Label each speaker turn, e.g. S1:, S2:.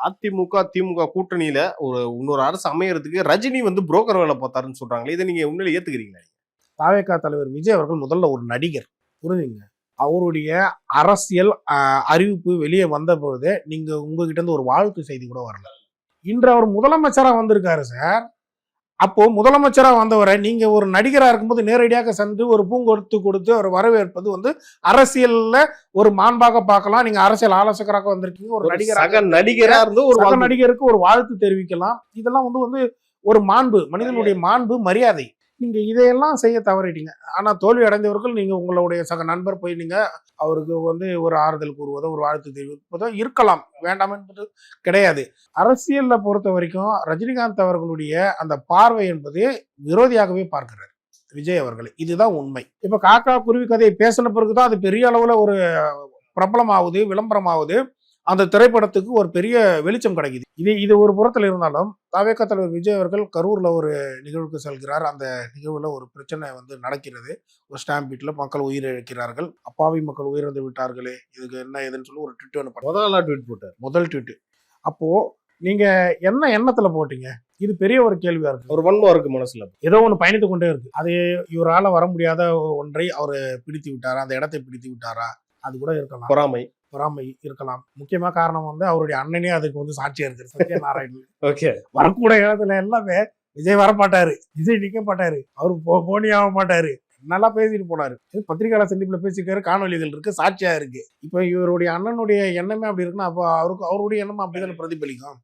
S1: அதிமுக திமுக கூட்டணியில ஒரு இன்னொரு அரசு அமையறதுக்கு ரஜினி வந்து புரோக்கர் வேலை பார்த்தாருன்னு சொல்றாங்களே, இதை நீங்க உண்மையில ஏத்துக்கிறீங்களா?
S2: தாவேகா தலைவர் விஜய் அவர்கள் முதல்ல ஒரு நடிகர், புரிஞ்சுங்க. அவருடைய அரசியல் அறிவிப்பு வெளியே வந்த பொழுது நீங்க உங்ககிட்ட இருந்து ஒரு வாழ்த்து செய்தி கூட வரல. இன்று அவர் முதலமைச்சரா வந்திருக்காரு சார். அப்போ முதலமைச்சரா வந்தவரை நீங்க ஒரு நடிகரா இருக்கும்போது நேரடியாக சென்று ஒரு பூங்கொடுத்து கொடுத்து அவர் வரவேற்பது வந்து அரசியல்ல ஒரு மாண்பாக பார்க்கலாம். நீங்க அரசியல் ஆலோசகராக வந்திருக்கீங்க, ஒரு
S1: நடிகரா இருந்து ஒரு
S2: நடிகருக்கு ஒரு வாழ்த்து தெரிவிக்கலாம். இதெல்லாம் வந்து ஒரு மாண்பு, மனிதனுடைய மாண்பு, மரியாதை. நீங்க இதையெல்லாம் செய்ய தவறிட்டீங்க. ஆனா தோல்வி அடைந்தவர்கள் நீங்க உங்களுடைய சக நண்பர் போய் நீங்க அவருக்கு வந்து ஒரு ஆறுதல் கூறுவதோ ஒரு வாழ்த்து தெரிவிப்பதோ இருக்கலாம், வேண்டாம் என்பது கிடையாது. அரசியல்ல பொறுத்த வரைக்கும் ரஜினிகாந்த் அவர்களுடைய அந்த பார்வை என்பது விரோதியாகவே பார்க்கிறார் விஜய் அவர்களை. இதுதான் உண்மை. இப்ப காக்கா குருவி கதையை பேசின பிறகுதான் அது பெரிய அளவுல ஒரு பிரபலமாகுது, விளம்பரமாகுது. அந்த திரைப்படத்துக்கு ஒரு பெரிய வெளிச்சம் கிடைக்குது. இது ஒரு புறத்தில் இருந்தாலும் தாவேகா தலைவர் விஜய் அவர்கள் கரூர்ல ஒரு நிகழ்வுக்கு செல்கிறார். அந்த நிகழ்வுல ஒரு பிரச்சனை வந்து நடக்கிறது. ஒரு ஸ்டாம்பீட்ல மக்கள் உயிரிழக்கிறார்கள். அப்பாவி மக்கள் உயிரிழந்து விட்டார்களே, இதுக்கு என்ன ஏதுன்னு சொல்லி ஒரு ட்வீட் ஒன்று
S1: ட்வீட் போட்டார்.
S2: முதல் ட்வீட். அப்போ நீங்க என்ன எண்ணத்துல போட்டீங்க? இது பெரிய ஒரு கேள்வியா இருக்கு.
S1: ஒரு வன்மம் இருக்கு மனசுல.
S2: ஏதோ ஒன்று பயணித்து கொண்டே இருக்கு. அது இவரால வர முடியாத ஒன்றை அவரு பிடித்து விட்டாரா, அந்த இடத்தை பிடித்து விட்டாரா, அது கூட இருக்கலாம். பொறாமை இருக்கலாம். முக்கியமா காரணம் வந்து அவருடைய அண்ணனே அதுக்கு வந்து சாட்சியா இருக்கு, சத்யநாராயணன். வரக்கூடிய இடத்துல எல்லாமே விஜய் வரமாட்டாரு, விஜய் நிக்க மாட்டாரு, அவரு போனி ஆக மாட்டாரு, நல்லா பேசிட்டு போனாரு. பத்திரிகையாளர் சந்திப்புல பேசியிருக்காரு, காணொலிகள் இருக்கு, சாட்சியா இருக்கு. இப்ப இவருடைய அண்ணனுடைய எண்ணமே அப்படி இருக்குன்னா அப்ப அவருடைய எண்ணமும் அப்படிதான் பிரதிபலிக்கும்.